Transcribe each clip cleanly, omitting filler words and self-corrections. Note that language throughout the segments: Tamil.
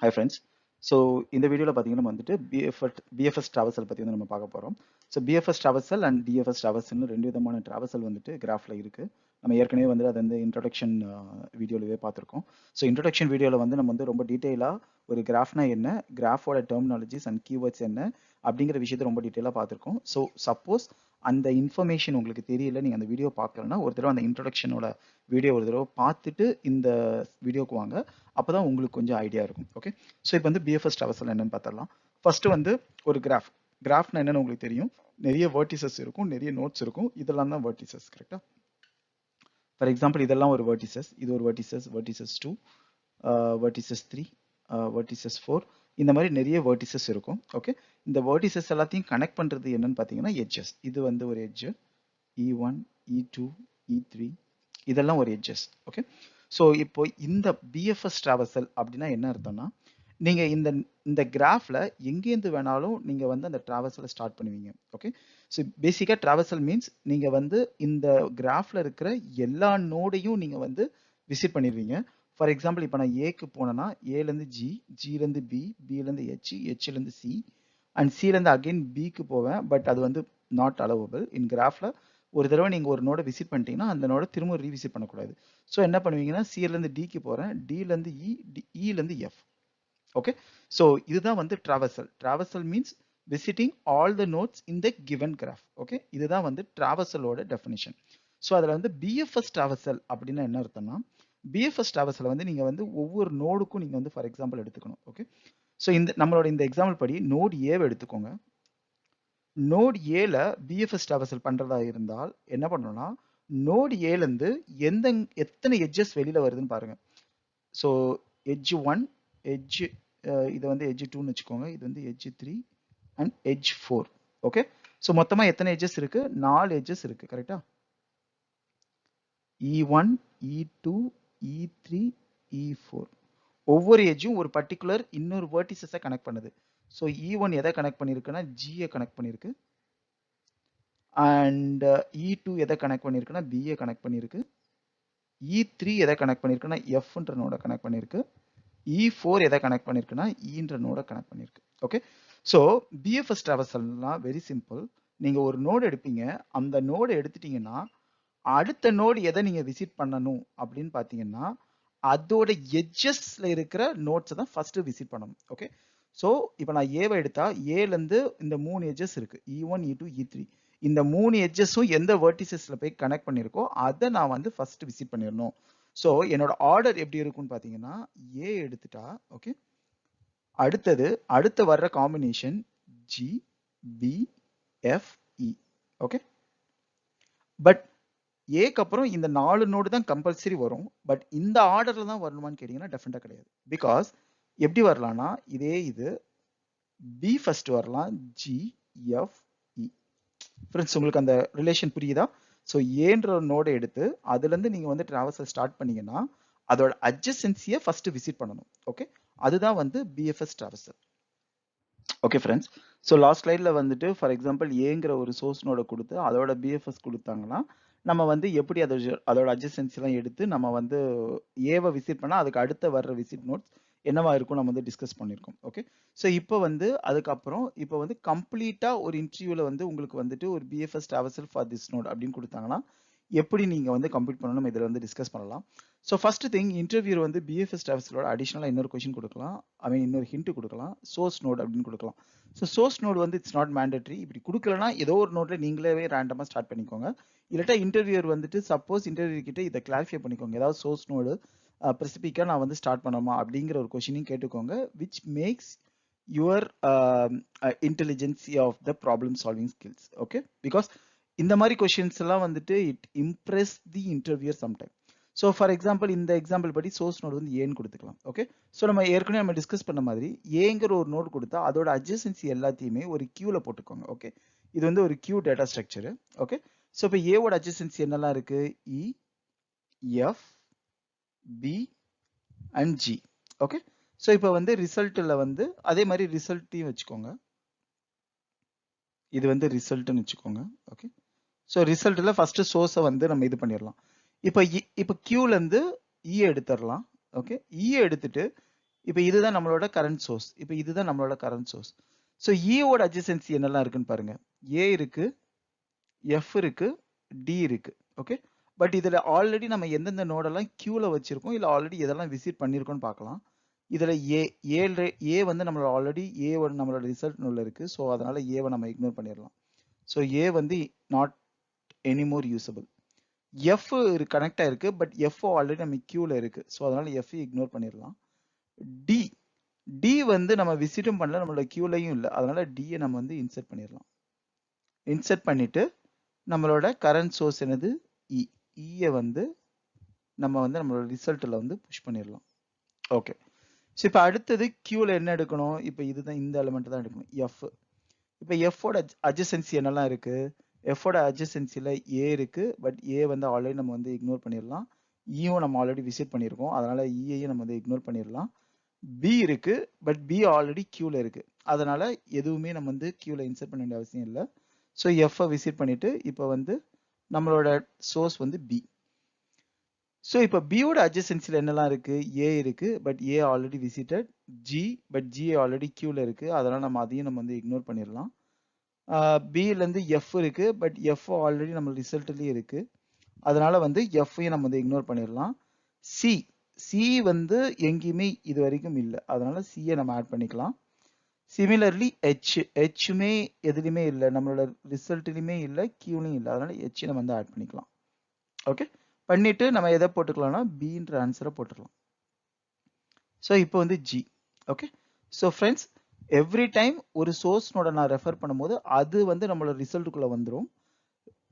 Hi friends. So இந்த வீடியோல பாத்தீங்கன்னா நம்ம வந்துட்டு BFS traversal பத்தி வந்து நம்ம பார்க்க போறோம். So BFS traversal and DFS traversal ரெண்டு விதமான traversal வந்துட்டு கிராஃப்ல இருக்கு. நம்ம ஏற்கனவே வந்து அது வந்து இன்ட்ரோடக்ஷன் வீடியோலவே பார்த்திருக்கோம். ஸோ இன்ட்ரோடக்ஷன் வீடியோல வந்து நம்ம வந்து ரொம்ப டீட்டெயிலா ஒரு கிராஃப்னா என்ன, கிராஃபோட டெர்மினாலஜிஸ் அண்ட் கீவேர்ட்ஸ் என்ன அப்படிங்கிற விஷயத்தை ரொம்ப டீட்டெயிலாக பார்த்திருக்கோம். ஸோ சப்போஸ் அந்த இன்ஃபர்மேஷன் உங்களுக்கு தெரியல, நீங்க அந்த வீடியோ பார்க்கலன்னா ஒரு தடவை அந்த இன்ட்ரோடக்ஷனோட வீடியோ ஒரு தடவை பார்த்துட்டு இந்த வீடியோக்கு வாங்க. அப்பதான் உங்களுக்கு கொஞ்சம் ஐடியா இருக்கும். ஓகே, ஸோ இப்போ வந்து பிஎஃப்எஸ் ட்ராவர்சல் என்னன்னு பார்த்துடலாம். ஃபர்ஸ்ட் வந்து ஒரு கிராஃப்னா என்னன்னு உங்களுக்கு தெரியும். நிறைய வெர்டிசஸ் இருக்கும், நிறைய நோட்ஸ் இருக்கும். இதெல்லாம் தான் வெர்டிசஸ். கரெக்டா? ஃபார் எக்ஸாம்பிள் இதெல்லாம் ஒரு வெர்டிசஸ், இது ஒரு வெர்டிசஸ் 2, வெர்டிசஸ் 3, வெர்டிசஸ் 4, இந்த மாதிரி நிறைய வெர்டிசஸ் இருக்கும். ஓகே, இந்த வெர்டிசஸ் எல்லாத்தையும் கனெக்ட் பண்றது என்னன்னு பார்த்தீங்கன்னா எட்ஜஸ். இது வந்து ஒரு எட்ஜ் E1, E2, E3, இதெல்லாம் ஒரு எட்ஜஸ். ஓகே, ஸோ இப்போ இந்த பிஎஃப்எஸ் ட்ராவர்சல் அப்படின்னா என்ன அர்த்தம்னா, நீங்க இந்த கிராஃப்ல எங்கேருந்து வேணாலும் நீங்க வந்து அந்த ட்ராவர்சலை ஸ்டார்ட் பண்ணுவீங்க. ஓகே, ஸோ பேசிக்கா ட்ராவர்சல் மீன்ஸ் நீங்க வந்து இந்த கிராஃப்ல இருக்கிற எல்லா நோடையும் நீங்க வந்து விசிட் பண்ணிடுவீங்க. ஃபார் எக்ஸாம்பிள் இப்போ நான் ஏக்கு போனேன்னா ஏலேருந்து ஜி, ஜிலேருந்து பி, பிலேருந்து ஹெச், ஹெச்லேருந்து சி அண்ட் சிலேருந்து அகைன் பிக்கு போவேன். பட் அது வந்து நாட் அலோவபிள் இன் கிராஃப்ல. ஒரு தடவை நீங்க ஒரு நோட விசிட் பண்ணிட்டீங்கன்னா அந்த நோட திரும்ப ரீவிசிட் பண்ணக்கூடாது. ஸோ என்ன பண்ணுவீங்கன்னா சிலேருந்து டிக்கு போறேன், டிலேருந்து இ, இலேருந்து எஃப். ஓகே, ஸோ இதுதான் வந்து traversal. Traversal means visiting all the notes in the given graph. Okay, இதுதான் வந்து ட்ராவர்சலோட டெஃபினிஷன். ஸோ அதில் வந்து பிஎஃப்எஸ் ட்ராவர்சல் அப்படின்னா என்ன அர்த்தம்னா, பிஎஃப்எஸ் ட்ராவர்சல் வந்து நீங்க வந்து ஒவ்வொரு நோடுக்கும் நீங்க வந்து ஃபார் எக்ஸாம்பிள் எடுத்துக்கணும். ஓகே, ஸோ நம்மளோட இந்த எக்ஸாம்பிள் படி நோட் ஏவை எடுத்துக்கோங்க. நோட் ஏல பிஎஃப்எஸ் ட்ராவர்சல் பண்றதா இருந்தால் என்ன பண்ணணும்னா, நோட் ஏலேருந்து எத்தனை எட்ஜஸ் வெளியில வருதுன்னு பாருங்க. ஸோ எட்ஜ் 1, எட்ஜ் இது வந்து எட்ஜ் 2ன்னு வச்சுக்கோங்க, இது வந்து edge 3 and edge 4. Okay, so மொத்தமா எத்தனை எட்ஜஸ் இருக்கு? 4 எட்ஜஸ் இருக்கு. கரெக்டா? E1, E2, E3, E4. ஒவ்வொரு எட்ஜும் ஒரு பர்டிகுலர் இன்னொரு வெர்டிசஸை கனெக்ட் பண்ணுது. ஸோ E1 எதை கனெக்ட் பண்ணிருக்குன்னா ஜியை கனெக்ட் பண்ணிருக்கு. அண்ட் E2 எதை கனெக்ட் பண்ணிருக்குன்னா பியை கனெக்ட் பண்ணிருக்கு. E3 எதை கனெக்ட் பண்ணிருக்குன்னா எஃப்ன்ற நோட கனெக்ட் பண்ணிருக்கு. E4 எதை கனெக்ட் பண்ணிருக்குன்னா ஈன்ற நோட கனெக்ட் பண்ணிருக்கு. ஓகே, ஸோ பிஎஃப்எஸ் ட்ராவர்சல்னா வெரி சிம்பிள். நீங்க ஒரு நோடு எடுப்பீங்க, அந்த நோடு எடுத்துட்டீங்கன்னா அடுத்த நோடு எதை நீங்க விசிட் பண்ணணும் அப்படின்னு பார்த்தீங்கன்னா அதோட எட்ஜஸ்ல இருக்கிற நோட்ஸை தான் ஃபர்ஸ்ட் விசிட் பண்ணணும். ஓகே, ஸோ இப்போ நான் ஏவை எடுத்தா ஏலேருந்து இந்த 3 எட்ஜஸ் இருக்கு, E1, E2, E3. இந்த 3 எட்ஜஸும் எந்த வெர்டிசஸ்ல போய் கனெக்ட் பண்ணிருக்கோ அதை நான் வந்து ஃபர்ஸ்ட் விசிட் பண்ணிடணும். ஸோ என்னோட ஆர்டர் எப்படி இருக்கும்னு பார்த்தீங்கன்னா ஏ எடுத்துட்டா, ஓகே, அடுத்து வர்ற combination G, B, F, E. Okay, but ஏக்கு அப்புறம் இந்த 4 நோடு தான் கம்பல்சரி வரும். பட் இந்த ஆர்டர்ல தான் வரணுமான்னு கேட்டீங்கன்னா டெஃபினட்டா கிடையாது. பிகாஸ் எப்படி வரலாம்னா இது பி ஃபர்ஸ்ட் வரலாம், ஜி, எஃப், இ. ஃப்ரெண்ட்ஸ், உங்களுக்கு அந்த ரிலேஷன் புரியுதா? ஸோ ஏன்ற ஒரு நோடை எடுத்து அதுல இருந்து நீங்க வந்து டிராவல்ஸை ஸ்டார்ட் பண்ணீங்கன்னா அதோட அட்ஜசன்சியை ஃபர்ஸ்ட் விசிட் பண்ணணும். ஓகே, அதுதான் வந்து BFS traversal. Okay friends, so last ஸ்லைட்ல வந்துட்டு ஃபார் எக்ஸாம்பிள் ஏங்கிற ஒரு சோர்ஸ் நோட கொடுத்து அதோட பிஎஃப்எஸ் கொடுத்தாங்கன்னா நம்ம வந்து எப்படி அதோட அட்ஜசன்சிலாம் எடுத்து நம்ம வந்து ஏவை விசிட் பண்ணால் அதுக்கு அடுத்த வர்ற விசிட் நோட்ஸ் என்னவா இருக்கும் நம்ம வந்து டிஸ்கஸ் பண்ணியிருக்கோம். ஓகே, ஸோ இப்போ வந்து அதுக்கப்புறம் இப்போ வந்து கம்ப்ளீட்டாக ஒரு இன்டர்வியூவில் வந்து உங்களுக்கு வந்துட்டு ஒரு BFS traversal for this node அப்படின்னு கொடுத்தாங்கன்னா எப்படி நீங்கள் வந்து கம்ப்ளீட் பண்ணணும் இதில் வந்து டிஸ்கஸ் பண்ணலாம். ஸோ ஃபர்ஸ்ட் திங், இன்டர்வியூ வந்து பிஎஃப்எஸ் ட்ராவர்சலோட அடிஷனலாக இன்னொரு கொஸ்டின் கொடுக்கலாம், இன்னொரு ஹிண்ட் கொடுக்கலாம், சோர்ஸ் நோட் அப்படின்னு கொடுக்கலாம். ஸோ சோர்ஸ் நோட் வந்து இட்ஸ் நாட் மேண்டட்ரி. இப்படி கொடுக்கலனா ஏதோ ஒரு நோட்ல நீங்களே ரேண்டமாக ஸ்டார்ட் பண்ணிக்கோங்க. இல்லாட்டா இன்டர்வியூர் வந்துட்டு சப்போஸ் இன்டர்வியூ கிட்ட இதை கிளாரிஃபை பண்ணிக்கோங்க, ஏதாவது சோர்ஸ் நோடு ஸ்பெசிஃபிக்காக நான் வந்து ஸ்டார்ட் பண்ணணுமா அப்படிங்கிற ஒரு கொஸ்டினையும் கேட்டுக்கோங்க, which makes your intelligence of the problem solving skills. Okay, because இந்த மாதிரி கொஸ்டின்ஸ் எல்லாம் வந்துட்டு it impress the interviewer sometime. So for example இந்த எக்ஸாம்பிள் படி சோர்ஸ் நோடு வந்து ஏன்னு கொடுத்துக்கலாம். ஓகே, ஸோ நம்ம ஏற்கனவே நம்ம டிஸ்கஸ் பண்ண மாதிரி ஏங்கிற ஒரு நோடு கொடுத்தா அதோட அட்ஜசன்சி எல்லாத்தையுமே ஒரு கியூல போட்டுக்கோங்க. ஓகே, இது வந்து ஒரு queue data structure. Okay, so இப்போ ஏவோட அட்ஜசன்சி என்னெல்லாம் இருக்கு? E, F, B and G. Okay, so இப்போ வந்து ரிசல்ட்டில் வந்து அதே மாதிரி ரிசல்ட்டையும் வச்சுக்கோங்க, இது வந்து ரிசல்ட்னு வச்சுக்கோங்க. ஓகே, ஸோ ரிசல்ட்டில் ஃபர்ஸ்ட் சோர்ஸை வந்து நம்ம இது பண்ணிடலாம். இப்போ கியூலேருந்து இ எடுத்துடலாம். ஓகே, இ எடுத்துட்டு இப்போ இதுதான் நம்மளோட கரண்ட் சோர்ஸ். இப்போ இதுதான் நம்மளோட கரண்ட் சோர்ஸ். ஸோ ஈயோட அட்ஜசன்சி என்னெல்லாம் இருக்குன்னு பாருங்க. ஏ இருக்கு, எஃப் இருக்கு, டி இருக்கு. ஓகே, பட் இதில் ஆல்ரெடி நம்ம எந்தெந்த நோடெல்லாம் கியூவில் வச்சிருக்கோம், இல்லை ஆல்ரெடி எதெல்லாம் விசிட் பண்ணியிருக்கோம்னு பார்க்கலாம். இதில் ஏ வந்து நம்மளோட ஆல்ரெடி நம்மளோட ரிசல்ட் நோடில் இருக்கு. ஸோ அதனால ஏவை நம்ம இக்னோர் பண்ணிடலாம். ஸோ ஏ வந்து not anymore usable. F connect ஆயிருக்கு, பட் எஃப் ஆல்ரெடி நம்ம கியூவில் இருக்கு. ஸோ அதனால எஃப் இக்னோர் பண்ணிடலாம். டி வந்து நம்ம விசிட்டும் பண்ணல, நம்மளோட கியூலையும் இல்லை. அதனால டியை நம்ம வந்து இன்சர்ட் பண்ணிடலாம். இன்சர்ட் பண்ணிட்டு நம்மளோட கரண்ட் சோர்ஸ் என்னது இயை வந்து நம்மளோட ரிசல்ட்டில் வந்து புஷ் பண்ணிடலாம். ஓகே, ஸோ இப்போ அடுத்தது கியூவில் என்ன எடுக்கணும்? இப்போ இதுதான், இந்த எலிமெண்ட் தான் எடுக்கணும், எஃப். இப்போ எஃபோட அட்ஜசன்சி என்னெல்லாம் இருக்கு? எஃபோட அட்ஜசன்சியில் ஏ இருக்கு, பட் ஏ வந்து ஆல்ரெடி நம்ம வந்து இக்னோர் பண்ணிடலாம். ஈயும் நம்ம ஆல்ரெடி விசிட் பண்ணியிருக்கோம், அதனால இயையும் நம்ம வந்து இக்னோர் பண்ணிடலாம். பி இருக்கு, பட் பி ஆல்ரெடி கியூல இருக்கு. அதனால எதுவுமே நம்ம வந்து கியூல இன்சர்ட் பண்ண வேண்டிய அவசியம் இல்லை. ஸோ எஃப்ஐ விசிட் பண்ணிட்டு இப்போ வந்து நம்மளோட சோர்ஸ் வந்து பி. ஸோ இப்போ பியோட அட்ஜசன்சியில் என்னெல்லாம் இருக்கு? ஏ இருக்கு, but A already visited. G, but G already கியூல இருக்கு, அதனால நம்ம அதையும் நம்ம வந்து இக்னோர் பண்ணிடலாம். பிலேருந்து எஃப் இருக்கு, பட் எஃப் ஆல்ரெடி நம்ம ரிசல்ட்லேயே இருக்கு, அதனால வந்து எஃப்ஐயும் நம்ம வந்து இக்னோர் பண்ணிடலாம். சி வந்து எங்கேயுமே இது வரைக்கும் இல்லை, அதனால சியை நம்ம ஆட் பண்ணிக்கலாம். சிமிலர்லி ஹெச்சுமே எதுலையுமே இல்லை, நம்மளோட ரிசல்ட்லையுமே இல்லை, கியூலையும் இல்லை, அதனால ஹெச் நம்ம வந்து ஆட் பண்ணிக்கலாம். ஓகே, பண்ணிட்டு நம்ம எதை போட்டுக்கலாம்னா பின்ற ஆன்சரை போட்டுக்கலாம். ஸோ இப்போ வந்து G. Okay, so friends, every time ஒரு சோர்ஸ்னோட நான் ரெஃபர் பண்ணும்போது அது வந்து நம்மளோட ரிசல்ட்டுக்குள்ள வந்துடும்.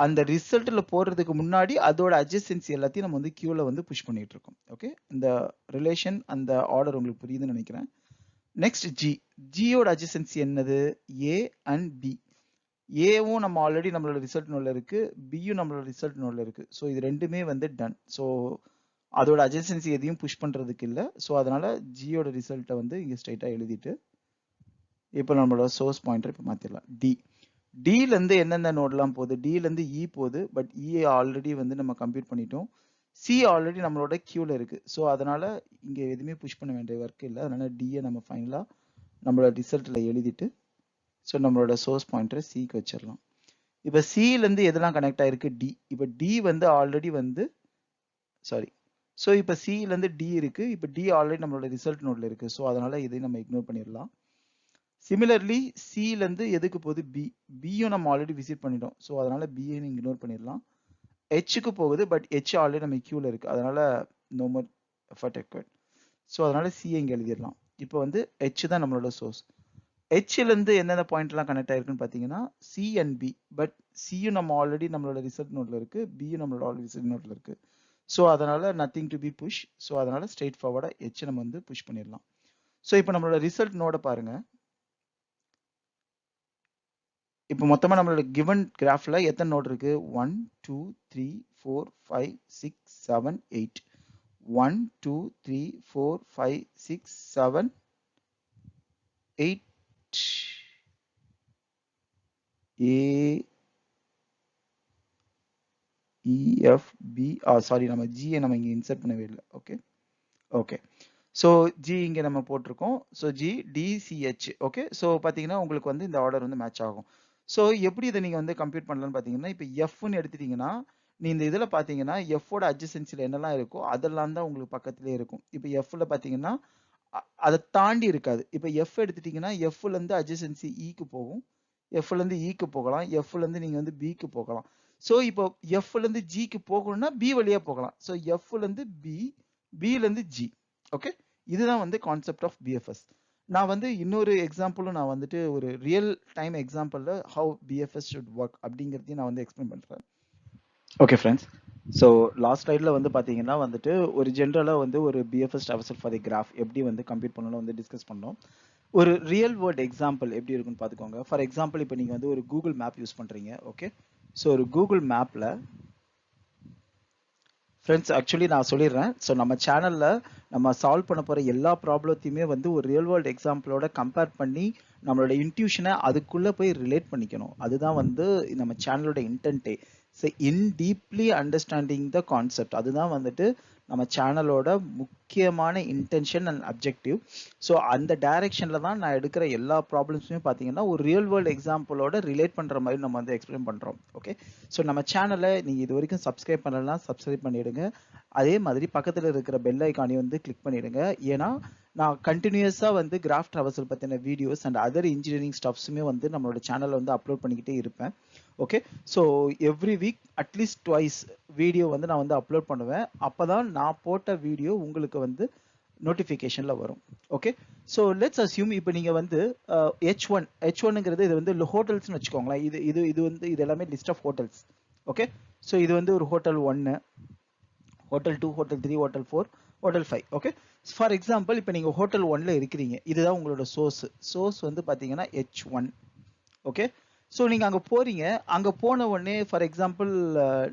அந்த ரிசல்ட்டில் போடுறதுக்கு முன்னாடி அதோட அட்ஜசன்சி எல்லாத்தையும் நம்ம வந்து கியூவில் வந்து புஷ் பண்ணிட்டு இருக்கோம். ஓகே, இந்த ரிலேஷன், அந்த ஆர்டர் உங்களுக்கு புரியுதுன்னு நினைக்கிறேன். நெக்ஸ்ட் ஜியோட அட்ஜசன்சி என்னது? A and B. ஏவும் நம்ம ஆல்ரெடி நம்மளோட ரிசல்ட் நோட்ல இருக்கு, பியும் நம்மளோட ரிசல்ட் நோட்ல இருக்கு. ஸோ இது ரெண்டுமே வந்து டன். ஸோ அதோட அட்ஜசன்சி எதையும் புஷ் பண்றதுக்கு இல்லை. ஸோ அதனால ஜியோட ரிசல்ட்டை வந்து இங்கே ஸ்ட்ரைட்டாக எழுதிட்டு இப்போ நம்மளோட சோர்ஸ் பாயிண்டர் இப்போ மாற்றிடலாம். டிலேருந்து எந்தெந்த நோட்லாம் போகுது? டிலேருந்து இ போகுது, பட் இஏ ஆல்ரெடி வந்து நம்ம கம்ப்யூட் பண்ணிட்டோம். சி ஆல்ரெடி நம்மளோட கியூவில் இருக்கு. ஸோ அதனால இங்கே எதுவுமே புஷ் பண்ண வேண்டிய ஒர்க் இல்லை. அதனால டியை நம்ம ஃபைனலாக நம்மளோட ரிசல்ட்டில் எழுதிட்டு ஸோ நம்மளோட சோர்ஸ் பாயிண்டரை சிக்கு வச்சிடலாம். இப்போ சிலேருந்து எதெல்லாம் கனெக்ட் ஆயிருக்கு? டி. இப்போ டி வந்து ஆல்ரெடி வந்து ஸோ இப்போ சிலேருந்து டி இருக்கு. இப்போ டி ஆல்ரெடி நம்மளோட ரிசல்ட் நோட்ல இருக்கு. ஸோ அதனால இதையும் நம்ம இக்னோர் பண்ணிடலாம். சிமிலர்லி சிலேருந்து எதுக்கு போகுது? பியும் நம்ம ஆல்ரெடி விசிட் பண்ணிட்டோம். ஸோ அதனால பியையும் இக்னோர் பண்ணிடலாம். ஹெச்சுக்கு போகுது, பட் ஹெச் ஆல்ரெடி நம்ம கியூவில் இருக்கு, அதனால no more effort required. So அதனால சியை இங்கே எழுதிடலாம். இப்போ வந்து ஹெச் தான் நம்மளோட சோர்ஸ். ஹெச்லேருந்து எந்தெந்த பாயிண்ட்லாம் கனெக்ட் ஆயிருக்குன்னு பார்த்தீங்கன்னா சி அண்ட் பி, பட் சியும் நம்ம ஆல்ரெடி நம்மளோட ரிசல்ட் நோட்ல இருக்கு, பியும் நம்மளோட ஆல்ரெடி ரிசல்ட் நோட்ல இருக்கு. ஸோ அதனால nothing to be push. So அதனால ஸ்ட்ரெயிட் ஃபார்வர்டாக ஹெச் நம்ம வந்து புஷ் பண்ணிடலாம். ஸோ இப்போ நம்மளோட ரிசல்ட் நோட பாருங்க. இப்போ மொத்தமாக நம்மளோட கிவன் கிராஃப்ல எத்தனை நோட் இருக்கு? 1 2 3 4 5 6 7 8. 1 2 3 4 5 6 7 8 A E F B. Sorry, நம்ம ஜியை நம்ம இங்கே இன்சர்ட் பண்ணவே இல்லை. ஓகே, ஸோ ஜி இங்கே நம்ம போட்டிருக்கோம். So G DCH. Okay, so பார்த்தீங்கன்னா உங்களுக்கு வந்து இந்த ஆர்டர் வந்து மேட்ச் ஆகும். ஸோ எப்படி இதை நீங்கள் வந்து கம்ப்யூட் பண்ணலான்னு பார்த்தீங்கன்னா, இப்போ எஃப்னு எடுத்துட்டீங்கன்னா நீ இந்த இதில் பார்த்தீங்கன்னா எஃபோட அட்ஜசன்சியில் என்னெல்லாம் இருக்கோ அதெல்லாம் தான் உங்களுக்கு பக்கத்துலேயே இருக்கும். இப்போ எஃப்ல பார்த்தீங்கன்னா அதை தாண்டி இருக்காது. இப்போ எஃப் எடுத்துட்டீங்கன்னா எஃப்லேருந்து அட்ஜசன்சி இக்கு போகும், எஃப்லேருந்து இக்கு போகலாம், எஃப்லேருந்து நீங்கள் வந்து பிக்கு போகலாம். ஸோ இப்போ எஃப்லேருந்து ஜிக்கு போகணும்னா பி வழியாக போகலாம். ஸோ எஃப்லேருந்து பி, பிலேருந்து ஜி. ஓகே, இதுதான் வந்து கான்செப்ட் ஆஃப் பிஎஃப்எஸ். நான் வந்து இன்னொரு எக்ஸாம்பிளும் நான் வந்துட்டு ஒரு ரியல் டைம் எக்ஸாம்பிளில் ஹவு பிஎஃப்எஸ் ஷுட் ஒர்க் அப்படிங்கிறதையும் நான் வந்து எக்ஸ்பிளைன் பண்ணுறேன். ஓகே ஃப்ரெண்ட்ஸ், ஸோ லாஸ்ட் ஸ்லைடில் வந்து பார்த்தீங்கன்னா வந்துட்டு ஒரு ஜென்ரலாக வந்து ஒரு BFS traversal for the graph எப்படி வந்து கம்ப்யூட் பண்ணணும் வந்து டிஸ்கஸ் பண்ணோம். ஒரு ரியல் வேர்ல்ட் எக்ஸாம்பிள் எப்படி இருக்குன்னு பார்த்துக்கோங்க. ஃபார் எக்ஸாம்பிள் இப்போ நீங்கள் வந்து ஒரு கூகுள் மேப் யூஸ் பண்ணுறீங்க. ஓகே, ஸோ ஒரு கூகுள் மேப்பில் ஃப்ரெண்ட்ஸ் ஆக்சுவலி நான் சொல்லிடுறேன். ஸோ நம்ம சேனலில் நம்ம சால்வ் பண்ண போகிற எல்லா ப்ராப்ளத்தையுமே வந்து ஒரு ரியல் வேர்ல்டு எக்ஸாம்பிளோட கம்பேர் பண்ணி நம்மளோட இன்ட்யூஷனை அதுக்குள்ளே போய் ரிலேட் பண்ணிக்கணும். அதுதான் வந்து நம்ம சேனலோட இன்டென்ட்டே. So in deeply understanding the concept, அதுதான் வந்துட்டு நம்ம சேனலோட முக்கியமான இன்டென்ஷன் அண்ட் அப்ஜெக்டிவ். ஸோ அந்த டைரக்ஷனில் தான் நான் எடுக்கிற எல்லா ப்ராப்ளம்ஸுமே பார்த்தீங்கன்னா ஒரு ரியல் வேர்ல்டு எக்ஸாம்பிளோட ரிலேட் பண்ணுற மாதிரி நம்ம வந்து எக்ஸ்பிளைன் பண்ணுறோம். ஓகே, ஸோ நம்ம சேனலை நீங்கள் இது வரைக்கும் சப்ஸ்கிரைப் பண்ணலாம், சப்ஸ்கிரைப் பண்ணிவிடுங்க. அதே மாதிரி பக்கத்தில் இருக்கிற பெல் ஐக்கானையும் வந்து கிளிக் பண்ணிவிடுங்க. ஏன்னா நான் கண்டினியூஸாக வந்து கிராஃப் ட்ராவர்சல் பற்றின வீடியோஸ் அண்ட் அதர் இன்ஜினியரிங் ஸ்டப்ஸுமே வந்து நம்மளோட சேனலில் வந்து அப்லோட் பண்ணிக்கிட்டே இருப்பேன். Okay, so every week at least twice video வந்து நான் வந்து அப்லோட் பண்ணுவேன். அப்போ தான் நான் போட்ட வீடியோ உங்களுக்கு வந்து நோட்டிஃபிகேஷனில் வரும். ஓகே, ஸோ லெட்ஸ் அஸ்யூம் இப்போ நீங்கள் வந்து H1ங்கிறது இது வந்து ஹோட்டல்ஸ்னு வச்சுக்கோங்களேன். இது இது இது வந்து இது எல்லாமே list of hotels. Okay, so இது வந்து ஒரு hotel 1, hotel 2, hotel 3, hotel 4, hotel 5. Okay, for example இப்போ நீங்கள் ஹோட்டல் 1ல இருக்கிறீங்க, இதுதான் உங்களோட சோர்ஸ் வந்து பார்த்தீங்கன்னா H1. ஓகே, ஸோ நீங்கள் அங்கே போகிறீங்க, அங்கே போன உடனே ஃபார் எக்ஸாம்பிள்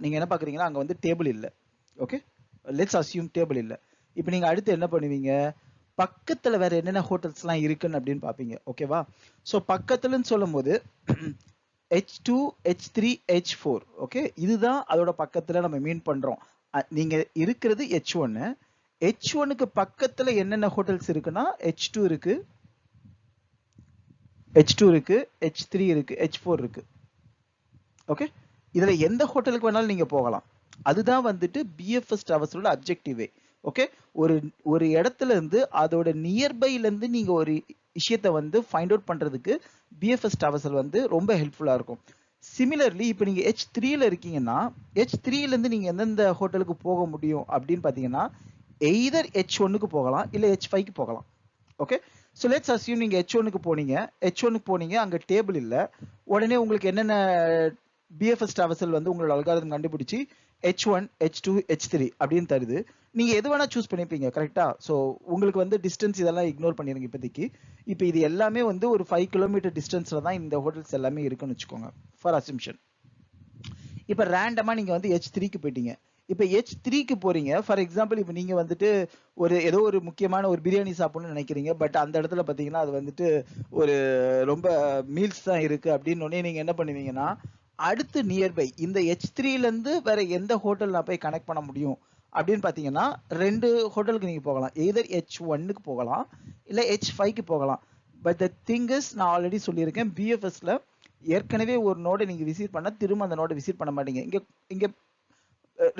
நீங்கள் என்ன பார்க்குறீங்கன்னா அங்கே வந்து டேபிள் இல்லை. ஓகே, லெட்ஸ் அஸ்யூம் டேபிள் இல்லை. இப்போ நீங்கள் அடுத்து என்ன பண்ணுவீங்க, பக்கத்தில் வேறு என்னென்ன ஹோட்டல்ஸ்லாம் இருக்குன்னு அப்படின்னு பார்ப்பீங்க. ஓகேவா, ஸோ பக்கத்துலன்னு சொல்லும் போது H2, H3, H4. ஓகே, இதுதான் அதோட பக்கத்தில் நம்ம மீன் பண்ணுறோம். நீங்கள் இருக்கிறது H1. H1க்கு பக்கத்தில் என்னென்ன ஹோட்டல்ஸ் இருக்குன்னா H2 இருக்கு, H2 இருக்கு, H3 இருக்கு, H4 இருக்கு. ஓகே, இதுல எந்த ஹோட்டலுக்கு வேணாலும் நீங்க போகலாம். அதுதான் வந்துட்டு பிஎஃப்எஸ் டிராவல்ஸோட அப்ஜெக்டிவே. ஓகே, ஒரு இடத்துல இருந்து அதோட நியர்பைல இருந்து நீங்க ஒரு விஷயத்தை வந்து ஃபைண்ட் அவுட் பண்றதுக்கு பிஎஃப்எஸ் டிராவல்ஸ் வந்து ரொம்ப ஹெல்ப்ஃபுல்லா இருக்கும். சிமிலர்லி இப்போ நீங்க H3ல இருக்கீங்கன்னா H3ல இருந்து நீங்க எந்தெந்த ஹோட்டலுக்கு போக முடியும் அப்படின்னு பாத்தீங்கன்னா எய்தர் H1க்கு போகலாம் இல்ல H5க்கு போகலாம். ஓகே, ஸோ லெட்ஸ் அஸ்யூம் நீங்கள் H1க்கு போனீங்க, அங்கே டேபிள் இல்லை. உடனே உங்களுக்கு என்னென்ன பிஎஃப்எஸ் டிராவல்சல் வந்து உங்களோட அல்காரிதம் கண்டுபிடிச்சி H1, H2, H3 அப்படின்னு தருது. நீங்கள் எது வேணால் சூஸ் பண்ணிப்பீங்க, கரெக்டாக? ஸோ உங்களுக்கு வந்து டிஸ்டன்ஸ் இதெல்லாம் இக்னோர் பண்ணிடுங்க இப்போதைக்கு. இப்போ இது எல்லாமே வந்து ஒரு 5 கிலோமீட்டர் டிஸ்டன்ஸில் தான் இந்த ஹோட்டல்ஸ் எல்லாமே இருக்குன்னு வச்சுக்கோங்க, ஃபார் அசம்ஷன். இப்போ ரேண்டமாக நீங்கள் வந்து H3க்கு போயிட்டீங்க. இப்போ H3க்கு போறீங்க, ஃபார் எக்ஸாம்பிள் இப்போ நீங்க வந்துட்டு ஏதோ ஒரு முக்கியமான ஒரு பிரியாணி சாப்பிடணும்னு நினைக்கிறீங்க. பட் அந்த இடத்துல பாத்தீங்கன்னா அது வந்துட்டு ஒரு ரொம்ப மீல்ஸ் தான் இருக்கு அப்படின்னு உடனே நீங்க என்ன பண்ணுவீங்கன்னா அடுத்து நியர்பை இந்த H3ல இருந்து வேற எந்த ஹோட்டல் நான் போய் கனெக்ட் பண்ண முடியும் அப்படின்னு பாத்தீங்கன்னா 2 ஹோட்டலுக்கு நீங்க போகலாம். எய்தர் H1க்கு போகலாம் இல்ல H5க்கு போகலாம். பட் த திங் இஸ், நான் ஆல்ரெடி சொல்லியிருக்கேன், பிஎஃப்எஸ்ல ஏற்கனவே ஒரு நோடை நீங்க விசிட் பண்ணா திரும்ப அந்த நோடை விசிட் பண்ண மாட்டீங்க. இங்க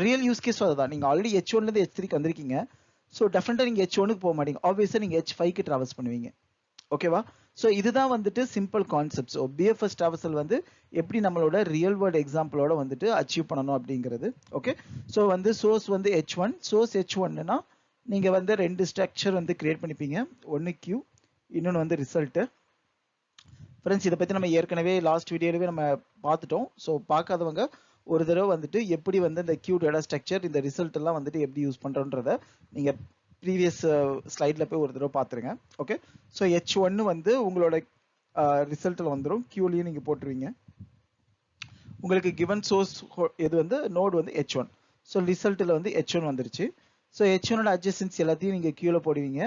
ரியல் யூஸ் கேஸ் அதுதான். நீங்க ஆல்ரெடி H1ல இருந்து H3க்கு வந்திருக்கீங்க. ஸோ டெஃபினட்டா நீங்க H1க்கு போக மாட்டீங்க, ஆப்வியஸா நீங்க H5க்கு டிராவல்ஸ் பண்ணுவீங்க. ஓகேவா, ஸோ இதுதான் வந்துட்டு சிம்பிள் கான்செப்ட். ஸோ பிஎஃப்எஸ் டிராவல்சல் வந்து எப்படி நம்மளோட ரியல் வேர்ல்டு எக்ஸாம்பிளோட வந்துட்டு அச்சீவ் பண்ணணும் அப்படிங்கிறது. ஓகே, ஸோ வந்து சோர்ஸ் வந்து H1, சோர்ஸ் H1னா நீங்க வந்து 2 ஸ்ட்ரக்சர் வந்து கிரியேட் பண்ணிப்பீங்க. ஒன்னு கியூ, இன்னொன்று வந்து ரிசல்ட். ஃப்ரெண்ட்ஸ், இதை பத்தி நம்ம ஏற்கனவே லாஸ்ட் வீடியோலவே நம்ம பார்த்துட்டோம். ஸோ பார்க்காதவங்க ஒரு தடவை வந்துட்டு எப்படி வந்து இந்த கியூ டேட்டா ஸ்ட்ரக்சர், இந்த ரிசல்ட் எல்லாம் வந்துட்டு எப்படி யூஸ் பண்றோன்றத நீங்க ப்ரீவியஸ் ஸ்லைட்ல போய் ஒரு தடவை பார்த்துருங்க. ஓகே, ஸோ H1 வந்து உங்களோட ரிசல்ட்ல வந்துடும், கியூலையும் நீங்க போட்டுருவீங்க. உங்களுக்கு கிவன் சோர்ஸ் எது வந்து நோடு வந்து H1. ஸோ ரிசல்ட்ல வந்து H1 வந்துருச்சு. ஸோ H1ஓட அட்ஜசன்சி எல்லாத்தையும் நீங்க கியூல போடுவீங்க.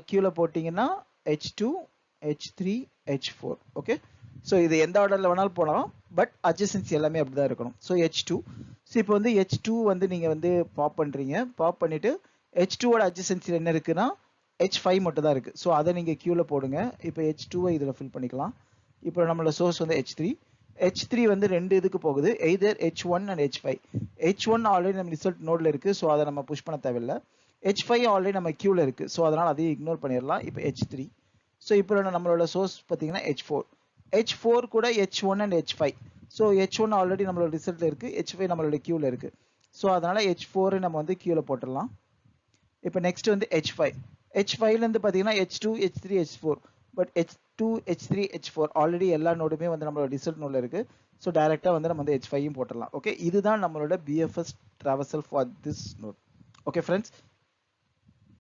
கியூல போட்டீங்கன்னா H2, H3, H4. Okay, so இது எந்த ஆர்டர்ல வேணாலும் போகலாம், பட் அட்ஜசன்சி எல்லாமே அப்படிதான் இருக்கணும். ஸோ H2, ஸோ இப்போ வந்து H2 வந்து நீங்க வந்து பாப் பண்றீங்க. பாப் பண்ணிட்டு H2ஓட அட்ஜசன்சி என்ன இருக்குன்னா H5 மட்டும் தான் இருக்கு. ஸோ அதை நீங்க கியூல போடுங்க. இப்போ H2வை இதுல ஃபில் பண்ணிக்கலாம். இப்போ நம்மளோட சோர்ஸ் வந்து H3. H3 வந்து 2 இதுக்கு போகுது, either H1 and H5. H1 already நம்ம ரிசல்ட் நோட்ல இருக்கு, ஸோ அதை நம்ம புஷ் பண்ண தேவையில்லை. H5 ஆல்ரெடி நம்ம கியூல இருக்கு, ஸோ அதனால அதையும் இக்னோர் பண்ணிடலாம். இப்போ H3. ஸோ இப்போ நம்மளோட சோர்ஸ் பார்த்தீங்கன்னா H4. H4 கூட H1 and H5. So H1 already நம்மளோட ரிசல்ட்ல இருக்கு, H5 நம்மளோட கியூல இருக்கு. ஸோ அதனால H4 நம்ம வந்து கியூல போட்டுடலாம். இப்போ நெக்ஸ்ட் வந்து H5. H5ல இருந்து பார்த்தீங்கன்னா H2, H3, H4. But H2, H3, H4 already எல்லா நோடுமே வந்து நம்மளோட ரிசல்ட் நோட்ல இருக்கு. ஸோ டைரக்டா வந்து நம்ம வந்து H5யும் போட்டுடலாம். ஓகே, இதுதான் நம்மளோட BFS traversal for this node. Okay friends,